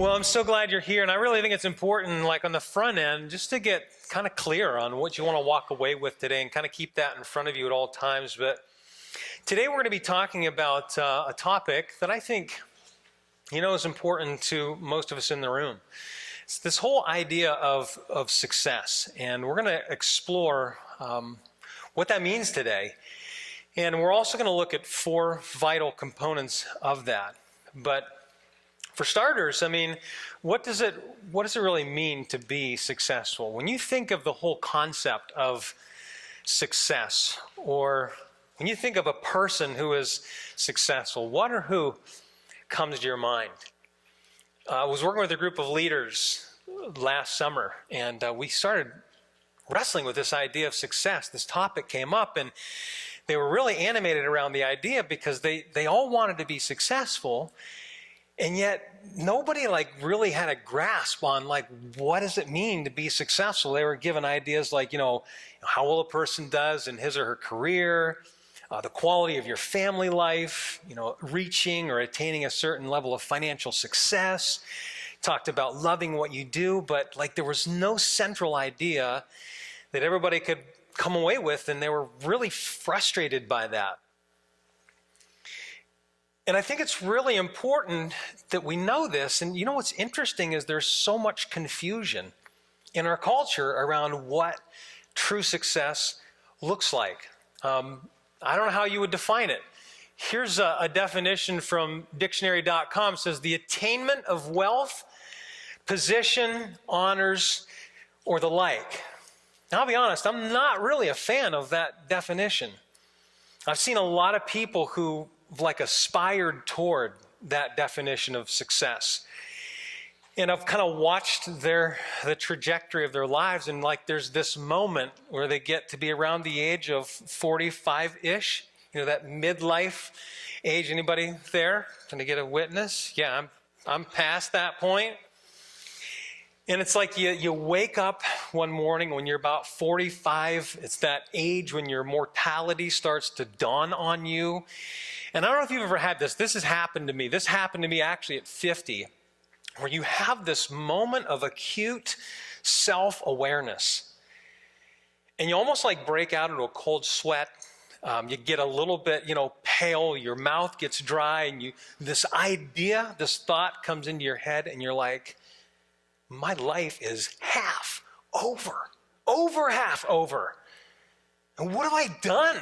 Well, I'm so glad you're here, and I really think it's important, like on the front end, just to get kind of clear on what you want to walk away with today and kind of keep that in front of you at all times. But today we're going to be talking about a topic that I think, is important to most of us in the room. It's this whole idea of success, and we're going to explore what that means today. And we're also going to look at 4 vital components of that. But for starters, what does it really mean to be successful? When you think of the whole concept of success, or when you think of a person who is successful, what or who comes to your mind? I was working with a group of leaders last summer, and we started wrestling with this idea of success. This topic came up, and they were really animated around the idea because they all wanted to be successful. And yet nobody really had a grasp on what does it mean to be successful. They were given ideas like, how well a person does in his or her career, the quality of your family life, reaching or attaining a certain level of financial success. Talked about loving what you do, but there was no central idea that everybody could come away with, and they were really frustrated by that. And I think it's really important that we know this. And what's interesting is there's so much confusion in our culture around what true success looks like. I don't know how you would define it. Here's a definition from dictionary.com. It says the attainment of wealth, position, honors, or the like. Now, I'll be honest, I'm not really a fan of that definition. I've seen a lot of people who aspired toward that definition of success. And I've kind of watched the trajectory of their lives, and there's this moment where they get to be around the age of 45-ish, that midlife age. Anybody there? Can I get a witness? Yeah, I'm past that point. And it's you wake up one morning when you're about 45. It's that age when your mortality starts to dawn on you. And I don't know if you've ever had this. This has happened to me. This happened to me actually at 50, where you have this moment of acute self-awareness. And you almost break out into a cold sweat. You get a little bit, pale. Your mouth gets dry. And this thought comes into your head, and you're like, my life is half over half over. And what have I done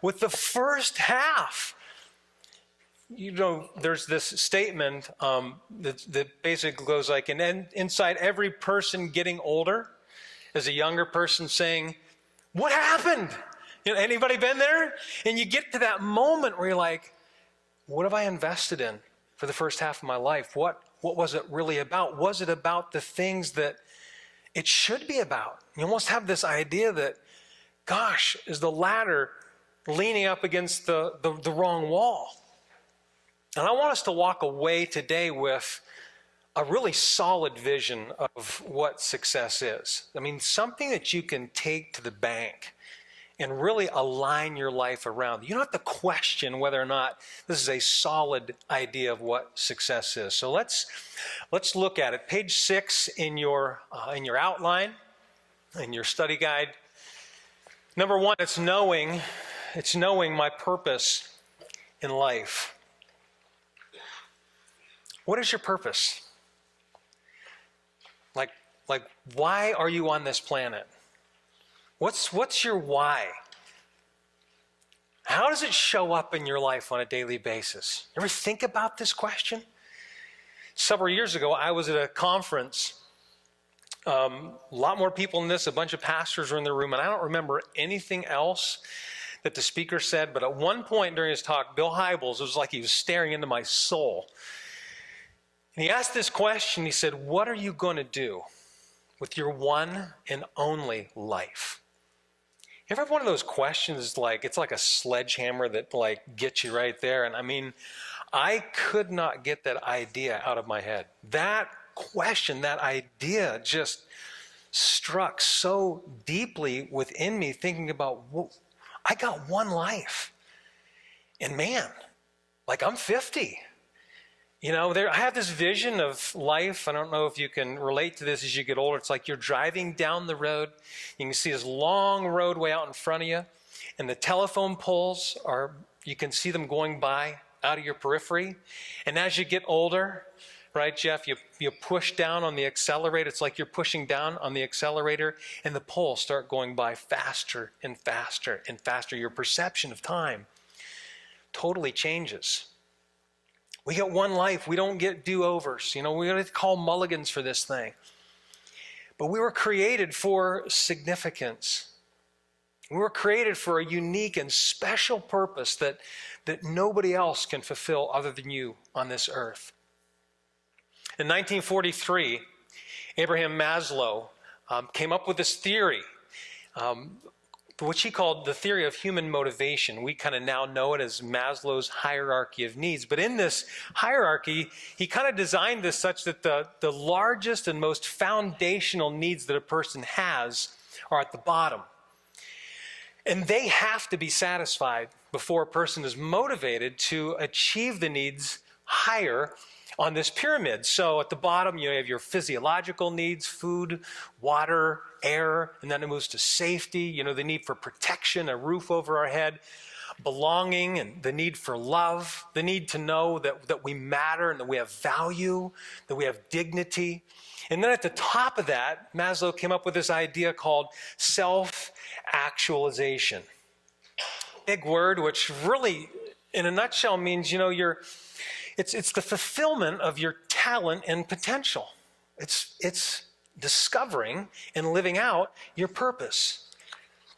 with the first half? There's this statement that basically goes and inside every person getting older is a younger person saying, what happened? Anybody been there? And you get to that moment where you're like, what have I invested in for the first half of my life? What was it really about? Was it about the things that it should be about? You almost have this idea that, gosh, is the ladder leaning up against the wrong wall? And I want us to walk away today with a really solid vision of what success is. Something that you can take to the bank and really align your life around. You don't have to question whether or not this is a solid idea of what success is. So let's look at it. Page 6 in your outline, in your study guide. Number 1, it's knowing my purpose in life. What is your purpose? Why are you on this planet? What's your why? How does it show up in your life on a daily basis? You ever think about this question? Several years ago, I was at a conference. A lot more people than this. A bunch of pastors were in the room, and I don't remember anything else that the speaker said. But at one point during his talk, Bill Hybels, it was like he was staring into my soul. And he asked this question. He said, what are you going to do with your one and only life? You ever have one of those questions it's like a sledgehammer that gets you right there? And I could not get that idea out of my head. That question, that idea just struck so deeply within me, thinking about, I got one life. And man, I'm 50. I have this vision of life. I don't know if you can relate to this as you get older. It's like you're driving down the road. You can see this long roadway out in front of you, and the telephone poles you can see them going by out of your periphery. And as you get older, right, Jeff, you push down on the accelerator. It's like you're pushing down on the accelerator, and the poles start going by faster and faster and faster. Your perception of time totally changes. We get one life. We don't get do-overs. We don't have to call mulligans for this thing. But we were created for significance. We were created for a unique and special purpose that nobody else can fulfill other than you on this earth. In 1943, Abraham Maslow came up with this theory, which he called the theory of human motivation. We kind of now know it as Maslow's hierarchy of needs. But in this hierarchy, he kind of designed this such that the largest and most foundational needs that a person has are at the bottom. And they have to be satisfied before a person is motivated to achieve the needs higher on this pyramid. So at the bottom, you have your physiological needs: food, water, air, and then it moves to safety, the need for protection, a roof over our head, belonging, and the need for love, the need to know that we matter and that we have value, that we have dignity. And then at the top of that, Maslow came up with this idea called self-actualization. Big word, which really, in a nutshell, means, it's the fulfillment of your talent and potential. It's discovering and living out your purpose.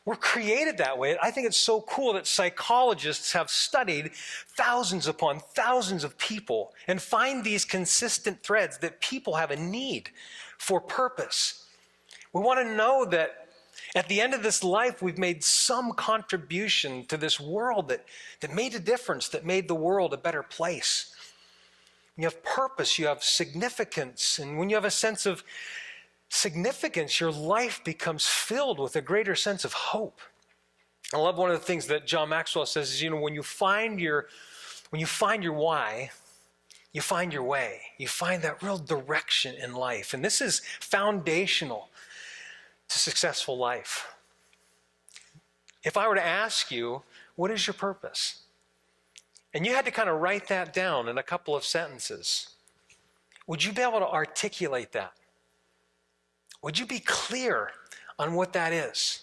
We're created that way. I think it's so cool that psychologists have studied thousands upon thousands of people and find these consistent threads that people have a need for purpose. We want to know that at the end of this life, we've made some contribution to this world that made a difference, that made the world a better place. You have purpose, you have significance, and when you have a sense of significance, your life becomes filled with a greater sense of hope. I love one of the things that John Maxwell says is, when you find your why, you find your way. You find that real direction in life, and this is foundational to successful life. If I were to ask you, what is your purpose? And you had to kind of write that down in a couple of sentences, would you be able to articulate that? Would you be clear on what that is?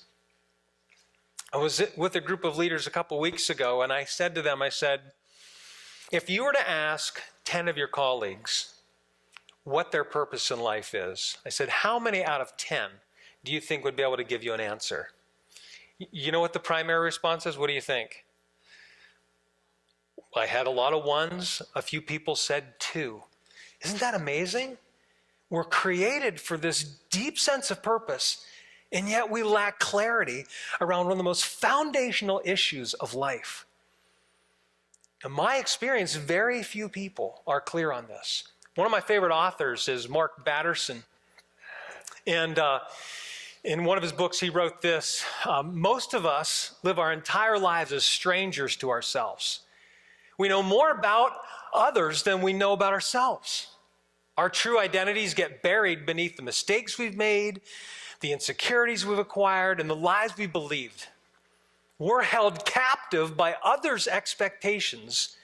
I was with a group of leaders a couple weeks ago, and I said to them, if you were to ask 10 of your colleagues what their purpose in life is, I said, how many out of 10 do you think would be able to give you an answer? You know what the primary response is? What do you think? I had a lot of ones. A few people said 2. Isn't that amazing? We're created for this deep sense of purpose, and yet we lack clarity around one of the most foundational issues of life. In my experience, very few people are clear on this. One of my favorite authors is Mark Batterson. And in one of his books, he wrote this: most of us live our entire lives as strangers to ourselves. We know more about others than we know about ourselves. Our true identities get buried beneath the mistakes we've made, the insecurities we've acquired, and the lies we believed. We're held captive by others' expectations.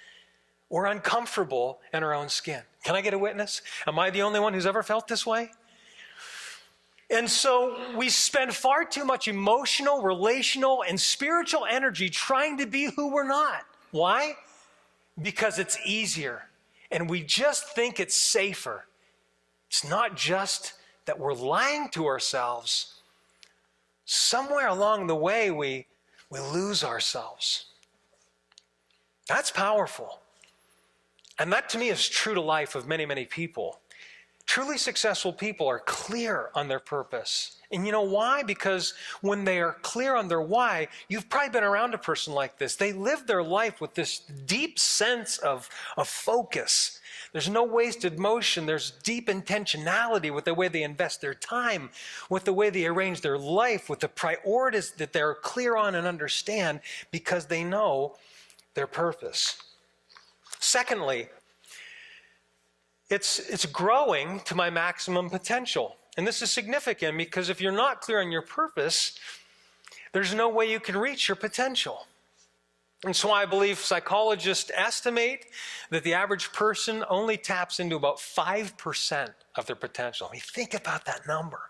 We're uncomfortable in our own skin. Can I get a witness? Am I the only one who's ever felt this way? And so we spend far too much emotional, relational, and spiritual energy trying to be who we're not. Why? Because it's easier, and we just think it's safer. It's not just that we're lying to ourselves. Somewhere along the way, we lose ourselves. That's powerful. And that to me is true to life of many, many people. Truly successful people are clear on their purpose. And you know why? Because when they are clear on their why, you've probably been around a person like this. They live their life with this deep sense of focus. There's no wasted motion. There's deep intentionality with the way they invest their time, with the way they arrange their life, with the priorities that they're clear on and understand because they know their purpose. Secondly, It's growing to my maximum potential. And this is significant because if you're not clear on your purpose, there's no way you can reach your potential. And so I believe psychologists estimate that the average person only taps into about 5% of their potential. I mean, think about that number.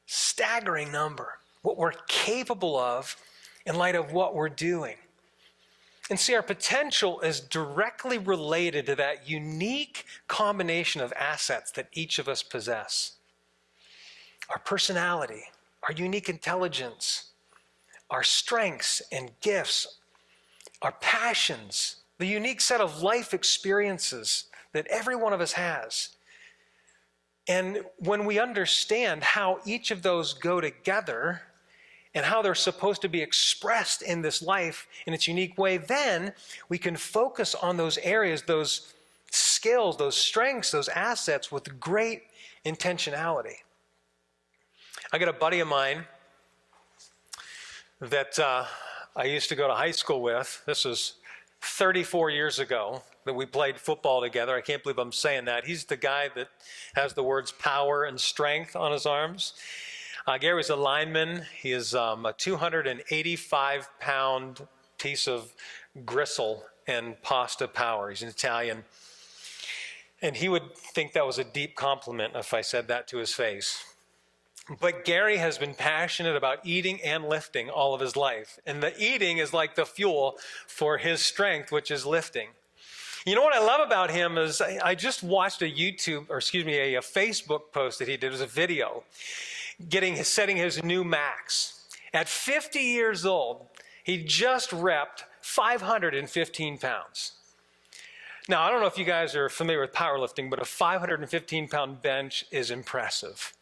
Staggering number. What we're capable of in light of what we're doing. And see, our potential is directly related to that unique combination of assets that each of us possess. Our personality, our unique intelligence, our strengths and gifts, our passions, the unique set of life experiences that every one of us has. And when we understand how each of those go together and how they're supposed to be expressed in this life in its unique way, then we can focus on those areas, those skills, those strengths, those assets with great intentionality. I got a buddy of mine that I used to go to high school with. This was 34 years ago that we played football together. I can't believe I'm saying that. He's the guy that has the words power and strength on his arms. Gary's a lineman. He is a 285-pound piece of gristle and pasta power. He's an Italian. And he would think that was a deep compliment if I said that to his face. But Gary has been passionate about eating and lifting all of his life. And the eating is like the fuel for his strength, which is lifting. You know what I love about him is I just watched a Facebook post that he did. It was a video setting his new max. At 50 years old, he just repped 515 pounds. Now, I don't know if you guys are familiar with powerlifting, but a 515-pound bench is impressive.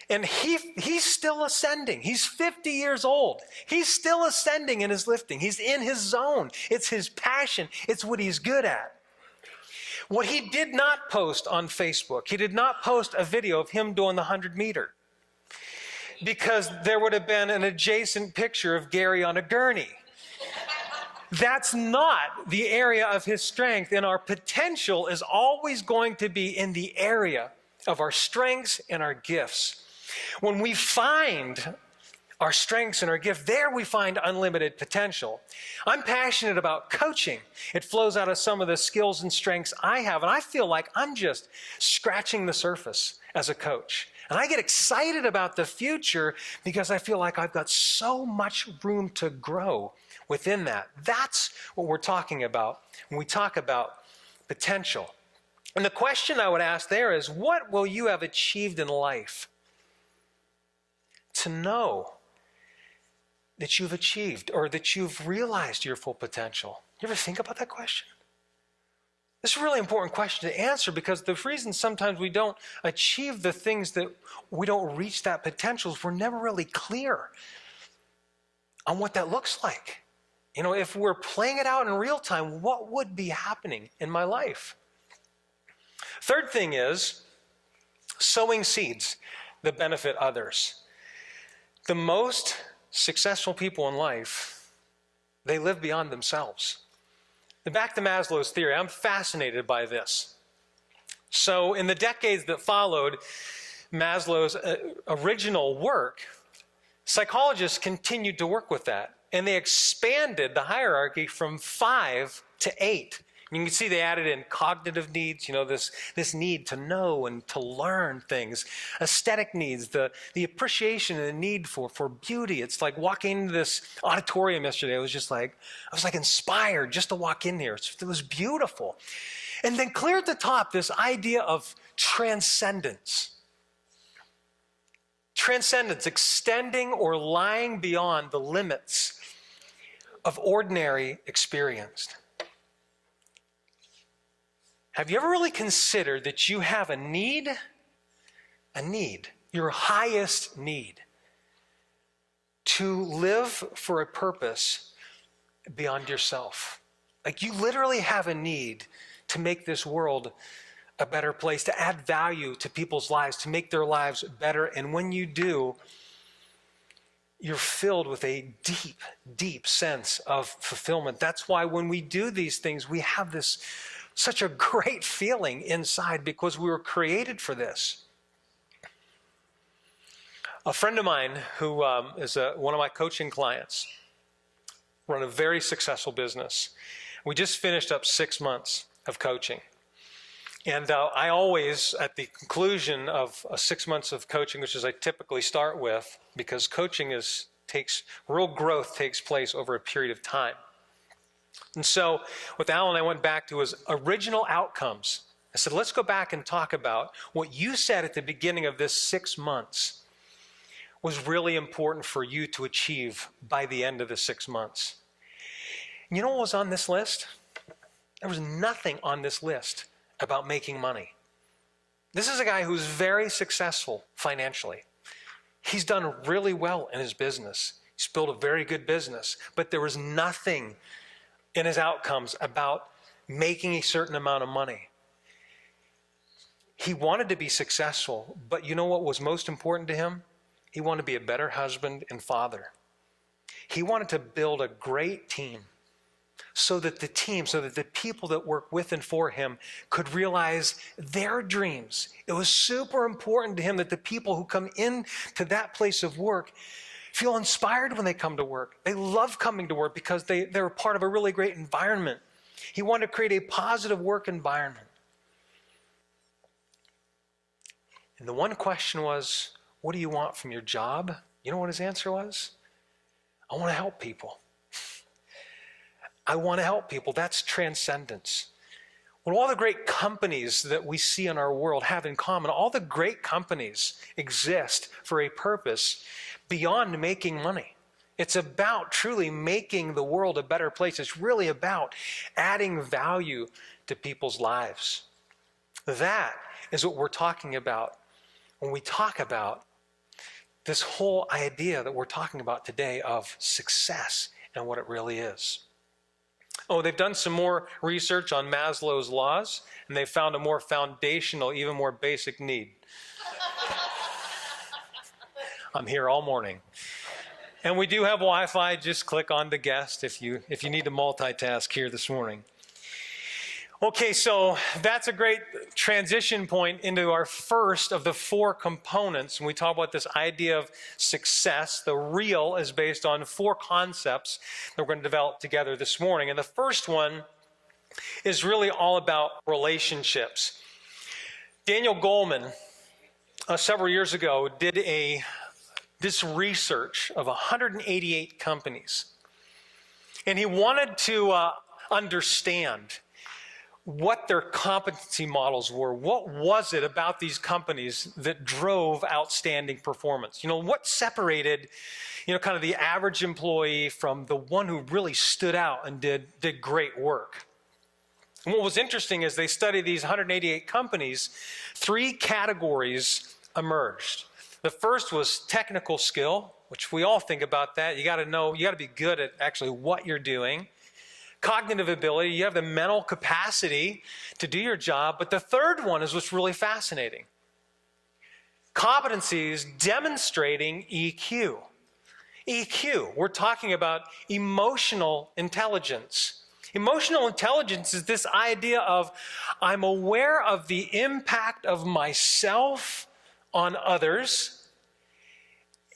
And he's still ascending. He's 50 years old. He's still ascending in his lifting. He's in his zone. It's his passion. It's what he's good at. What he did not post on Facebook, he did not post a video of him doing the 100-meter. Because there would have been an adjacent picture of Gary on a gurney. That's not the area of his strength, and our potential is always going to be in the area of our strengths and our gifts. When we find our strengths and our gift, there we find unlimited potential. I'm passionate about coaching. It flows out of some of the skills and strengths I have, and I feel like I'm just scratching the surface as a coach. And I get excited about the future because I feel like I've got so much room to grow within that. That's what we're talking about when we talk about potential. And the question I would ask there is, what will you have achieved in life to know that you've achieved or that you've realized your full potential? You ever think about that question? This is a really important question to answer because the reason sometimes we don't achieve the things that we don't reach that potential is we're never really clear on what that looks like. You know, if we're playing it out in real time, what would be happening in my life? Third thing is sowing seeds that benefit others. The most successful people in life, they live beyond themselves. And back to Maslow's theory, I'm fascinated by this. So in the decades that followed Maslow's original work, psychologists continued to work with that. And they expanded the hierarchy from 5 to 8. You can see they added in cognitive needs, you know, this need to know and to learn things. Aesthetic needs, the appreciation and the need for beauty. It's like walking into this auditorium yesterday. I was inspired just to walk in here. It was beautiful. And then clear at the top, this idea of transcendence. Transcendence, extending or lying beyond the limits of ordinary experience. Have you ever really considered that you have a need, your highest need, to live for a purpose beyond yourself? Like you literally have a need to make this world a better place, to add value to people's lives, to make their lives better. And when you do, you're filled with a deep, deep sense of fulfillment. That's why when we do these things, we have this Such a great feeling inside because we were created for this. A friend of mine who is one of my coaching clients, run a very successful business. We just finished up 6 months of coaching. And I always, at the conclusion of 6 months of coaching, which is I typically start with, because coaching real growth takes place over a period of time. And so with Alan, I went back to his original outcomes. I said, let's go back and talk about what you said at the beginning of this 6 months was really important for you to achieve by the end of the 6 months. And you know what was on this list? There was nothing on this list about making money. This is a guy who's very successful financially. He's done really well in his business. He's built a very good business, but there was nothing in his outcomes about making a certain amount of money. He wanted to be successful, but you know what was most important to him? He wanted to be a better husband and father. He wanted to build a great team so that the people that work with and for him could realize their dreams. It was super important to him that the people who come into that place of work feel inspired when they come to work. They love coming to work because they're part of a really great environment. He wanted to create a positive work environment. And the one question was, what do you want from your job? You know what his answer was? I want to help people. I want to help people. That's transcendence. What all the great companies that we see in our world have in common, all the great companies exist for a purpose beyond making money. It's about truly making the world a better place. It's really about adding value to people's lives. That is what we're talking about when we talk about this whole idea that we're talking about today of success and what it really is. Oh, they've done some more research on Maslow's laws, and they've found a more foundational, even more basic need. I'm here all morning. And we do have Wi-Fi. Just click on the guest if you need to multitask here this morning. Okay, so that's a great transition point into our first of the 4 components. When we talk about this idea of success, the R.E.A.L is based on 4 concepts that we're going to develop together this morning. And the first one is really all about relationships. Daniel Goleman, several years ago, did this research of 188 companies. And he wanted to understand what their competency models were. What was it about these companies that drove outstanding performance? What separated, kind of the average employee from the one who really stood out and did great work? And what was interesting is they studied these 188 companies, 3 categories emerged. The first was technical skill, which we all think about that. You got to be good at actually what you're doing. Cognitive ability, you have the mental capacity to do your job. But the third one is what's really fascinating. Competencies demonstrating EQ. EQ, we're talking about emotional intelligence. Emotional intelligence is this idea of I'm aware of the impact of myself on others,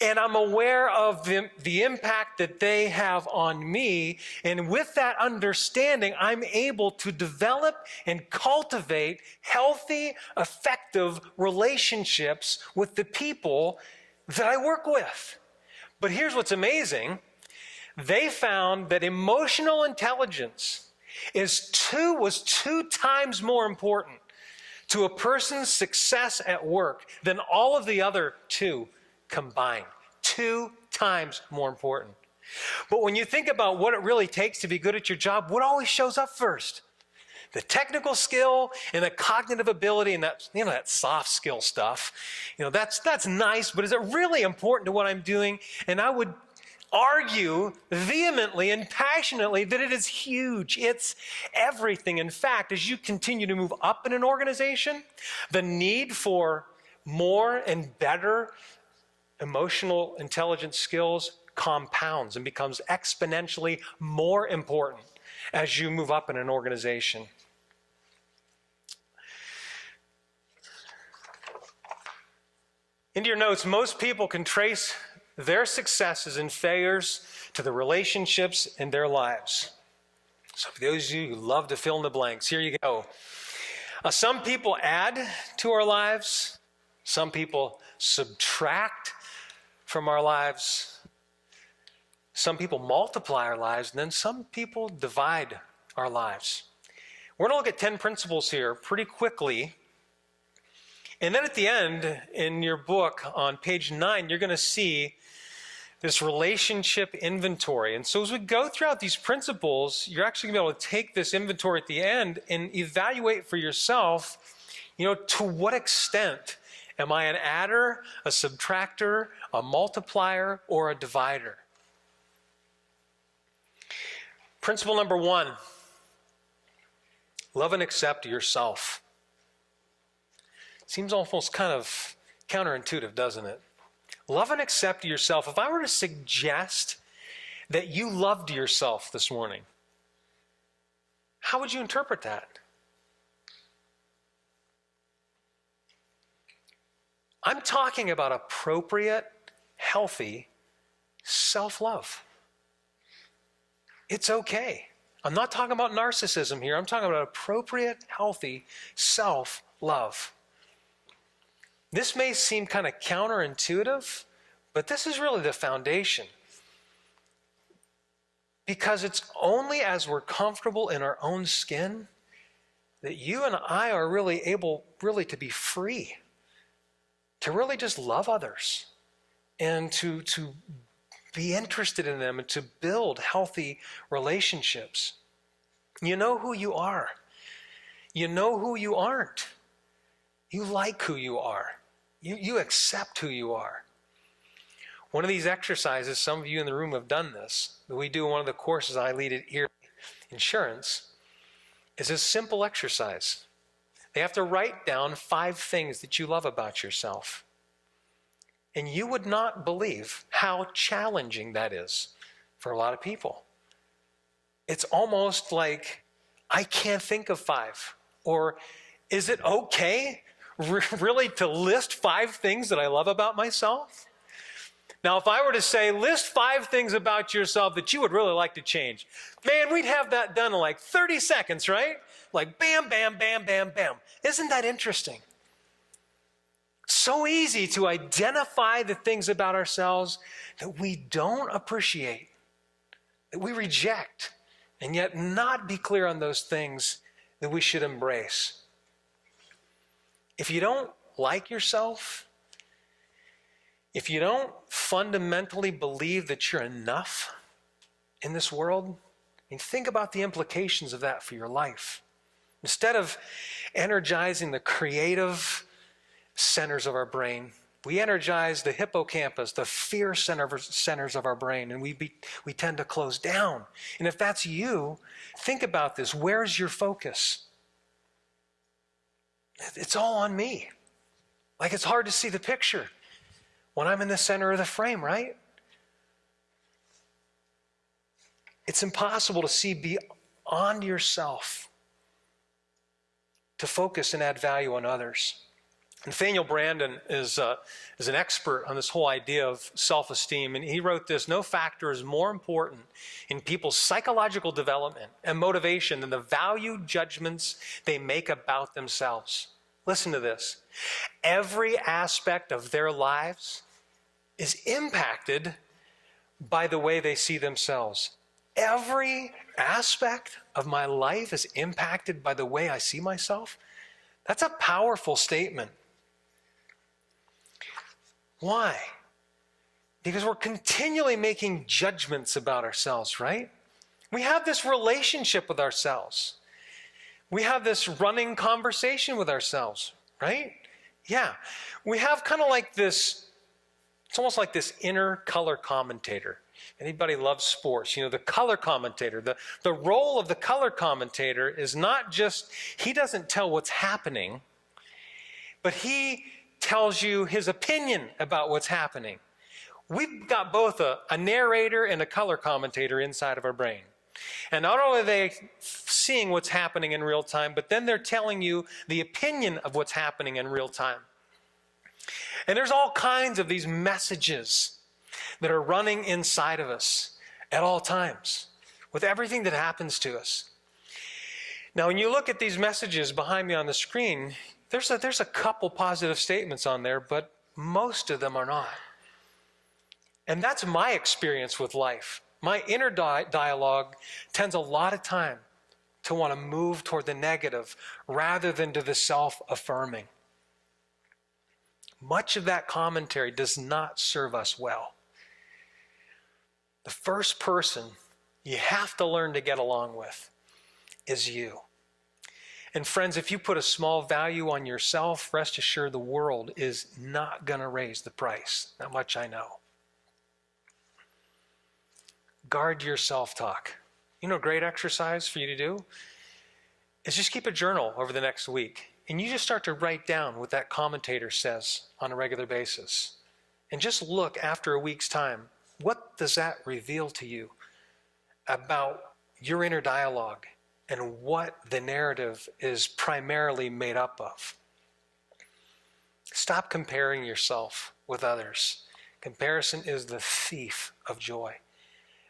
and I'm aware of the impact that they have on me. And with that understanding, I'm able to develop and cultivate healthy, effective relationships with the people that I work with. But here's what's amazing. They found that emotional intelligence was 2 times more important to a person's success at work than all of the other 2 combined. 2 times more important. But when you think about what it really takes to be good at your job, what always shows up first? The technical skill and the cognitive ability and that soft skill stuff. That's nice, but is it really important to what I'm doing? And I would argue vehemently and passionately that it is huge. It's everything. In fact, as you continue to move up in an organization, the need for more and better emotional intelligence skills compounds and becomes exponentially more important as you move up in an organization. Into your notes, most people can trace their successes and failures to the relationships in their lives. So for those of you who love to fill in the blanks, here you go. Some people add to our lives. Some people subtract from our lives. Some people multiply our lives, and then some people divide our lives. We're going to look at 10 principles here pretty quickly. And then at the end, in your book on page 9, you're going to see this relationship inventory. And so as we go throughout these principles, you're actually going to be able to take this inventory at the end and evaluate for yourself, to what extent am I an adder, a subtractor, a multiplier, or a divider? Principle number 1, love and accept yourself. Seems almost kind of counterintuitive, doesn't it? Love and accept yourself. If I were to suggest that you loved yourself this morning, how would you interpret that? I'm talking about appropriate, healthy self-love. It's okay. I'm not talking about narcissism here. I'm talking about appropriate, healthy self-love. This may seem kind of counterintuitive, but this is really the foundation. Because it's only as we're comfortable in our own skin that you and I are really able to be free, to really just love others and to be interested in them and to build healthy relationships. You know who you are. You know who you aren't. You like who you are. You accept who you are. One of these exercises, some of you in the room have done this, that we do in one of the courses I lead at R.E.A.L Insurance, is a simple exercise. They have to write down 5 things that you love about yourself. And you would not believe how challenging that is for a lot of people. It's almost like, I can't think of 5. Or, is it okay really to list 5 things that I love about myself? Now, if I were to say, list 5 things about yourself that you would really like to change, man, we'd have that done in like 30 seconds, right? Like bam, bam, bam, bam, bam. Isn't that interesting? So easy to identify the things about ourselves that we don't appreciate, that we reject, and yet not be clear on those things that we should embrace. If you don't like yourself, if you don't fundamentally believe that you're enough in this world, think about the implications of that for your life. Instead of energizing the creative centers of our brain, we energize the hippocampus, the fear centers of our brain, and we tend to close down. And if that's you, think about this. Where's your focus? It's all on me. Like, it's hard to see the picture when I'm in the center of the frame, right? It's impossible to see beyond yourself, to focus and add value on others. Nathaniel Branden is an expert on this whole idea of self-esteem, and he wrote this: no factor is more important in people's psychological development and motivation than the value judgments they make about themselves. Listen to this. Every aspect of their lives is impacted by the way they see themselves. Every aspect of my life is impacted by the way I see myself. That's a powerful statement. Why? Because we're continually making judgments about ourselves, right? We have this relationship with ourselves. We have this running conversation with ourselves, right? Yeah. We have kind of like this, it's almost like this inner color commentator. Anybody loves sports? The color commentator. The role of the color commentator is not just, he doesn't tell what's happening, but he tells you his opinion about what's happening. We've got both a narrator and a color commentator inside of our brain. And not only are they seeing what's happening in real time, but then they're telling you the opinion of what's happening in real time. And there's all kinds of these messages that are running inside of us at all times with everything that happens to us. Now, when you look at these messages behind me on the screen, there's a couple positive statements on there, but most of them are not. And that's my experience with life. My inner dialogue tends a lot of time to want to move toward the negative rather than to the self-affirming. Much of that commentary does not serve us well. The first person you have to learn to get along with is you. And friends, if you put a small value on yourself, rest assured the world is not going to raise the price. That much I know. Guard your self-talk. You know, a great exercise for you to do is just keep a journal over the next week. And you just start to write down what that commentator says on a regular basis. And just look after a week's time. What does that reveal to you about your inner dialogue and what the narrative is primarily made up of? Stop comparing yourself with others. Comparison is the thief of joy.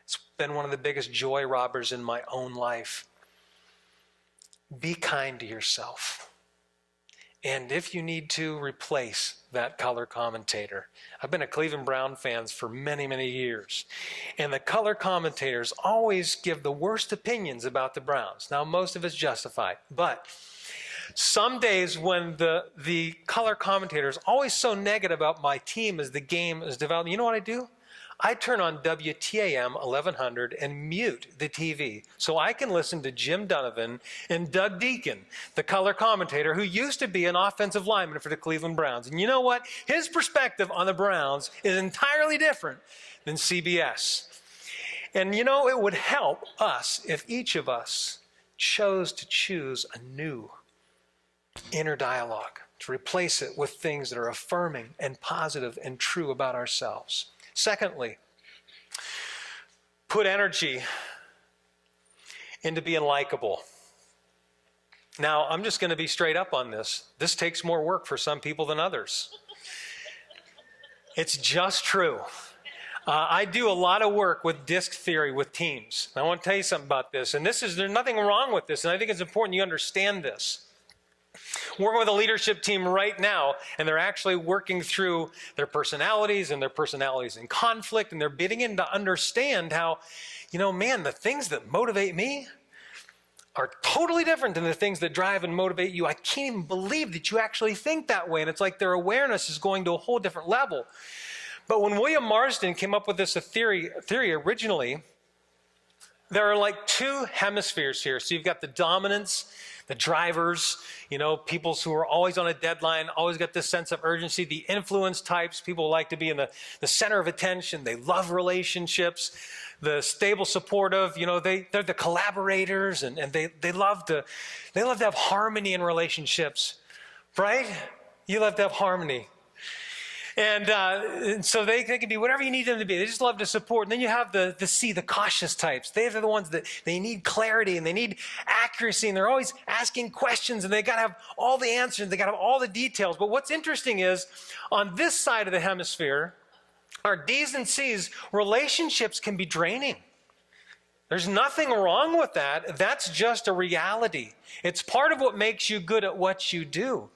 It's been one of the biggest joy robbers in my own life. Be kind to yourself. And if you need to, replace that color commentator. I've been a Cleveland Brown fan for many, many years. And the color commentators always give the worst opinions about the Browns. Now, most of it's justified. But some days when the color commentator is always so negative about my team as the game is developing, you know what I do? I turn on WTAM 1100 and mute the TV so I can listen to Jim Donovan and Doug Deacon, the color commentator who used to be an offensive lineman for the Cleveland Browns. And you know what? His perspective on the Browns is entirely different than CBS. And you know, it would help us if each of us chose to choose a new inner dialogue, to replace it with things that are affirming and positive and true about ourselves. Secondly, put energy into being likable. Now, I'm just going to be straight up on this. This takes more work for some people than others. It's just true. I do a lot of work with disc theory with teams. I want to tell you something about this. And there's nothing wrong with this. And I think it's important you understand this. Working with a leadership team right now, and they're actually working through their personalities and their personalities in conflict, and they're beginning to understand how, you know, man, the things that motivate me are totally different than the things that drive and motivate you. I can't even believe that you actually think that way. And it's like their awareness is going to a whole different level. But when William Marsden came up with this theory originally, there are like two hemispheres here. So you've got the dominance, the drivers, you know, people who are always on a deadline, always got this sense of urgency. The influence types, people like to be in the center of attention. They love relationships. The stable, supportive, you know, they're the collaborators, and they love to have harmony in relationships, right? You love to have harmony. And so they can be whatever you need them to be. They just love to support. And then you have the cautious types. They are the ones that they need clarity and they need accuracy, and they're always asking questions, and they got to have all the answers. They got to have all the details. But what's interesting is on this side of the hemisphere, our D's and C's, relationships can be draining. There's nothing wrong with that. That's just a reality. It's part of what makes you good at what you do.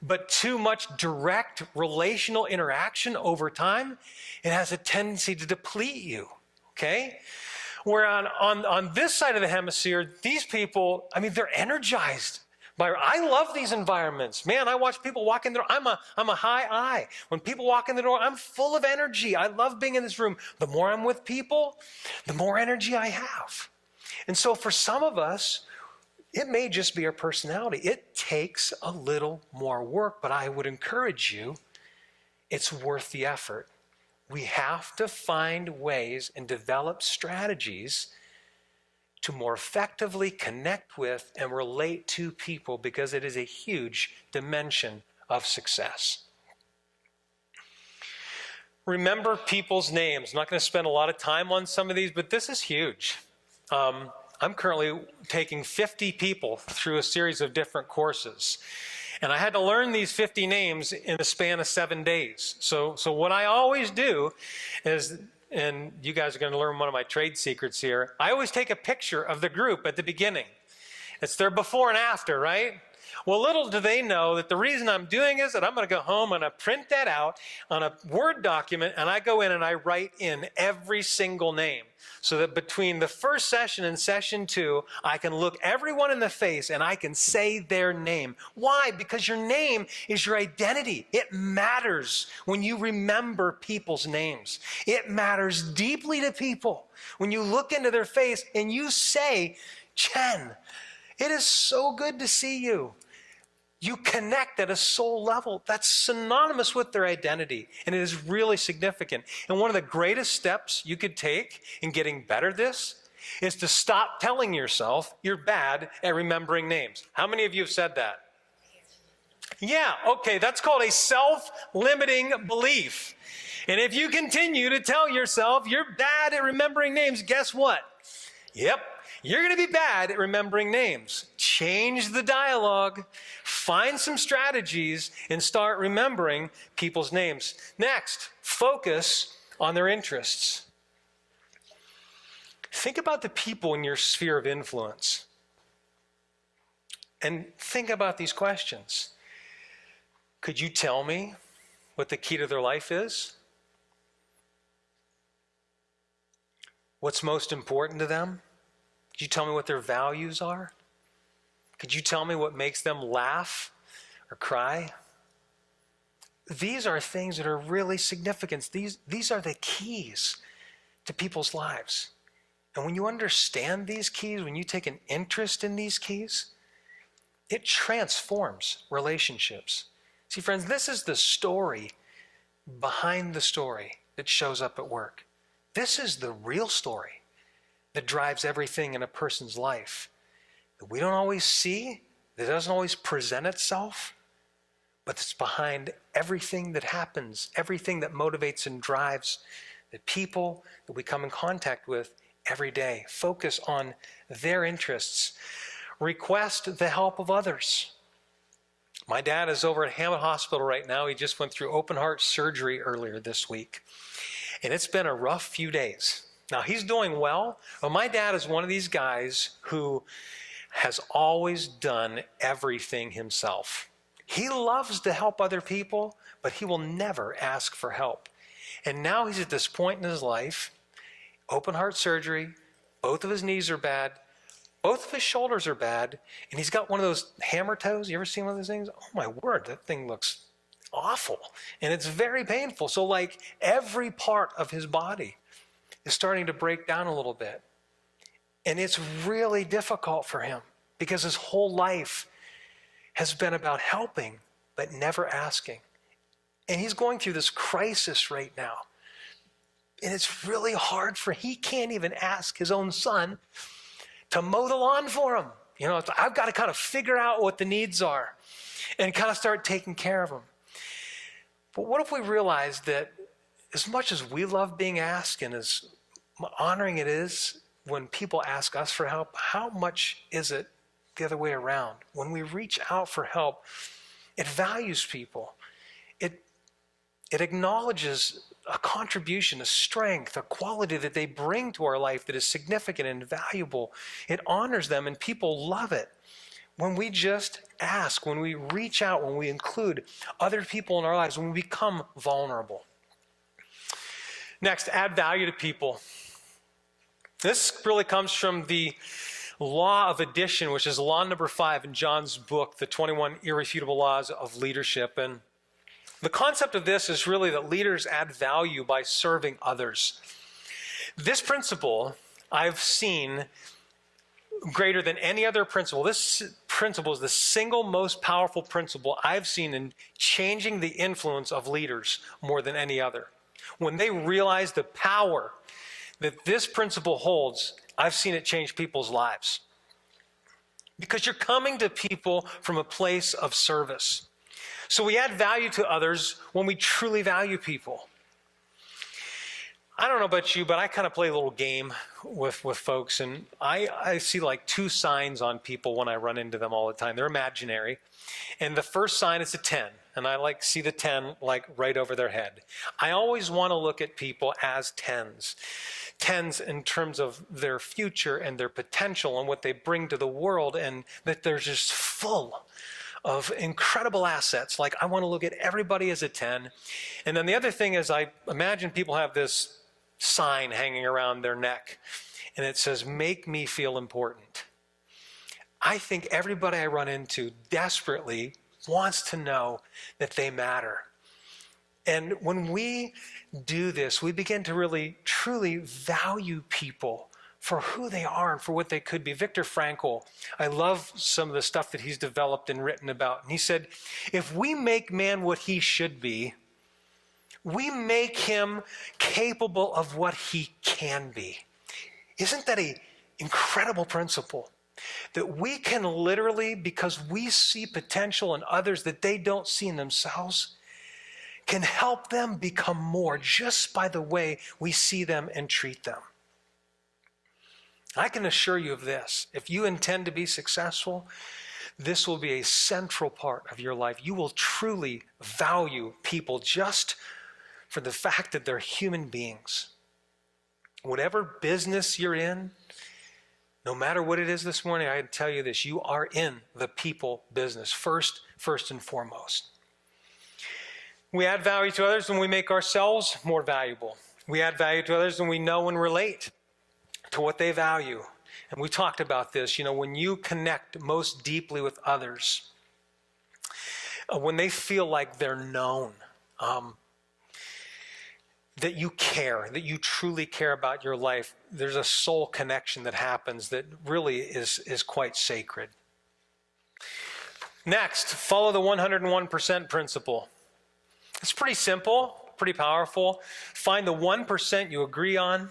But too much direct relational interaction over time, it has a tendency to deplete you, okay? Where on this side of the hemisphere, these people, I mean, they're energized. I love these environments. Man, I watch people walk in the door. I'm a high I. When people walk in the door, I'm full of energy. I love being in this room. The more I'm with people, the more energy I have. And so for some of us, it may just be our personality. It takes a little more work, but I would encourage you, it's worth the effort. We have to find ways and develop strategies to more effectively connect with and relate to people, because it is a huge dimension of success. Remember people's names. I'm not going to spend a lot of time on some of these, but this is huge. I'm currently taking 50 people through a series of different courses. And I had to learn these 50 names in the span of 7 days. So what I always do is, and you guys are going to learn one of my trade secrets here, I always take a picture of the group at the beginning. It's their before and after, right? Well, little do they know that the reason I'm doing is that I'm going to go home and I print that out on a Word document, and I go in and I write in every single name, so that between the first session and session 2, I can look everyone in the face and I can say their name. Why? Because your name is your identity. It matters when you remember people's names. It matters deeply to people when you look into their face and you say, Chen, it is so good to see you. You connect at a soul level. That's synonymous with their identity, and it is really significant. And one of the greatest steps you could take in getting better at this is to stop telling yourself you're bad at remembering names. How many of you have said that? Yeah, okay, that's called a self-limiting belief. And if you continue to tell yourself you're bad at remembering names, guess what? Yep. You're going to be bad at remembering names. Change the dialogue, find some strategies, and start remembering people's names. Next, focus on their interests. Think about the people in your sphere of influence. And think about these questions. Could you tell me what the key to their life is? What's most important to them? Could you tell me what their values are? Could you tell me what makes them laugh or cry? These are things that are really significant. These are the keys to people's lives. And when you understand these keys, when you take an interest in these keys, it transforms relationships. See, friends, this is the story behind the story that shows up at work. This is the real story that drives everything in a person's life, that we don't always see, that doesn't always present itself, but it's behind everything that happens, everything that motivates and drives the people that we come in contact with every day. Focus on their interests. Request the help of others. My dad is over at Hammond Hospital right now. He just went through open heart surgery earlier this week, and it's been a rough few days. Now, he's doing well, but my dad is one of these guys who has always done everything himself. He loves to help other people, but he will never ask for help. And now he's at this point in his life, open heart surgery, both of his knees are bad, both of his shoulders are bad, and he's got one of those hammer toes. You ever seen one of those things? Oh my word, that thing looks awful. And it's very painful. So like every part of his body is starting to break down a little bit. And it's really difficult for him because his whole life has been about helping, but never asking. And he's going through this crisis right now. And it's really hard he can't even ask his own son to mow the lawn for him. You know, I've got to kind of figure out what the needs are and kind of start taking care of them. But what if we realize that as much as we love being asked and as honoring it is when people ask us for help, how much is it the other way around? When we reach out for help, it values people. It acknowledges a contribution, a strength, a quality that they bring to our life that is significant and valuable. It honors them, and people love it. When we just ask, when we reach out, when we include other people in our lives, when we become vulnerable. Next, add value to people. This really comes from the law of addition, which is law number 5 in John's book, The 21 Irrefutable Laws of Leadership. And the concept of this is really that leaders add value by serving others. This principle I've seen greater than any other principle. This principle is the single most powerful principle I've seen in changing the influence of leaders more than any other. When they realize the power that this principle holds, I've seen it change people's lives. Because you're coming to people from a place of service. So we add value to others when we truly value people. I don't know about you, but I kind of play a little game with folks, and I see like two signs on people when I run into them all the time. They're imaginary. And the first sign is a 10, and I like see the 10 like right over their head. I always want to look at people as 10s. 10s in terms of their future and their potential and what they bring to the world, and that they're just full of incredible assets. Like, I want to look at everybody as a 10. And then the other thing is, I imagine people have this sign hanging around their neck, and it says, "Make me feel important." I think everybody I run into desperately wants to know that they matter. And when we do this, we begin to really, truly value people for who they are and for what they could be. Viktor Frankl, I love some of the stuff that he's developed and written about. And he said, if we make man what he should be, we make him capable of what he can be. Isn't that an incredible principle? That we can literally, because we see potential in others that they don't see in themselves, can help them become more just by the way we see them and treat them. I can assure you of this. If you intend to be successful, this will be a central part of your life. You will truly value people just for the fact that they're human beings. Whatever business you're in, no matter what it is this morning, I can tell you this: you are in the people business, first and foremost. We add value to others when we make ourselves more valuable. We add value to others when we know and relate to what they value. And we talked about this, when you connect most deeply with others, when they feel like they're known, that you care, that you truly care about your life, there's a soul connection that happens that really is quite sacred. Next, follow the 101% principle. It's pretty simple, pretty powerful. Find the 1% you agree on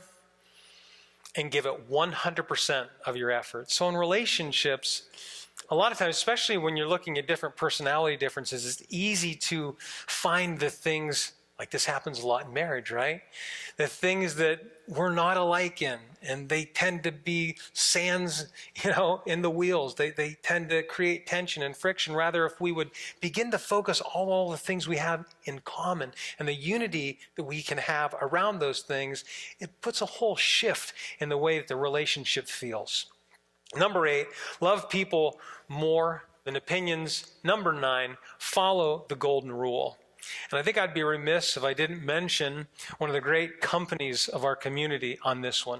and give it 100% of your effort. So in relationships, a lot of times, especially when you're looking at different personality differences, it's easy to find the things, like this happens a lot in marriage, right? The things that we're not alike in, and they tend to be sands, in the wheels. They tend to create tension and friction. Rather, if we would begin to focus all the things we have in common and the unity that we can have around those things, it puts a whole shift in the way that the relationship feels. Number 8, love people more than opinions. Number 9, follow the golden rule. And I think I'd be remiss if I didn't mention one of the great companies of our community on this one.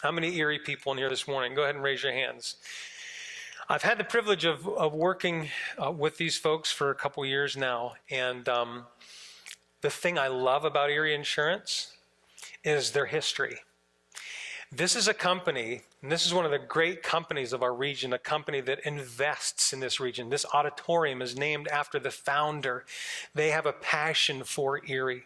How many Erie people in here this morning? Go ahead and raise your hands. I've had the privilege of working with these folks for a couple years now. And the thing I love about Erie Insurance is their history. This is a company, and this is one of the great companies of our region, a company that invests in this region. This auditorium is named after the founder. They have a passion for Erie.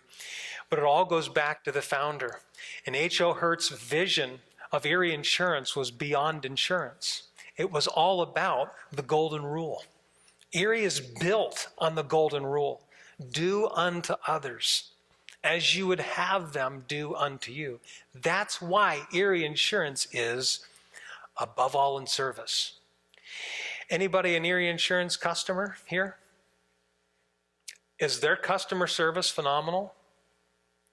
But it all goes back to the founder. And H.O. Hurt's vision of Erie Insurance was beyond insurance. It was all about the golden rule. Erie is built on the golden rule. Do unto others as you would have them do unto you. That's why Erie Insurance is above all in service. Anybody an Erie Insurance customer here? Is their customer service phenomenal?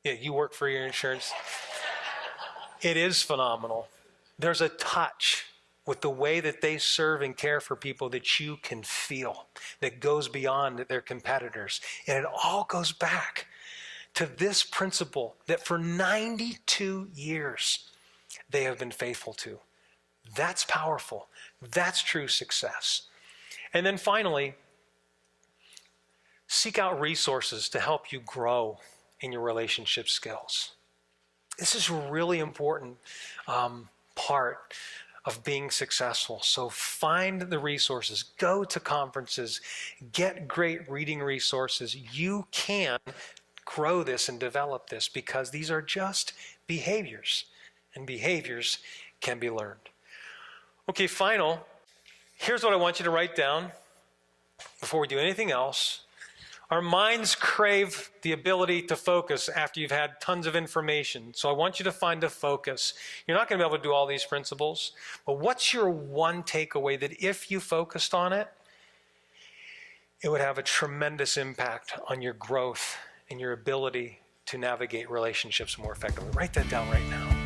Yeah, you work for Erie Insurance. It is phenomenal. There's a touch with the way that they serve and care for people that you can feel, that goes beyond their competitors. And it all goes back to this principle that for 92 years they have been faithful to. That's powerful. That's true success. And then finally, seek out resources to help you grow in your relationship skills. This is a really important part of being successful. So find the resources, go to conferences, get great reading resources. You can grow this and develop this because these are just behaviors, and behaviors can be learned. Okay, here's what I want you to write down before we do anything else. Our minds crave the ability to focus after you've had tons of information. So I want you to find a focus. You're not going to be able to do all these principles, but what's your one takeaway that if you focused on it, it would have a tremendous impact on your growth and your ability to navigate relationships more effectively? Write that down right now.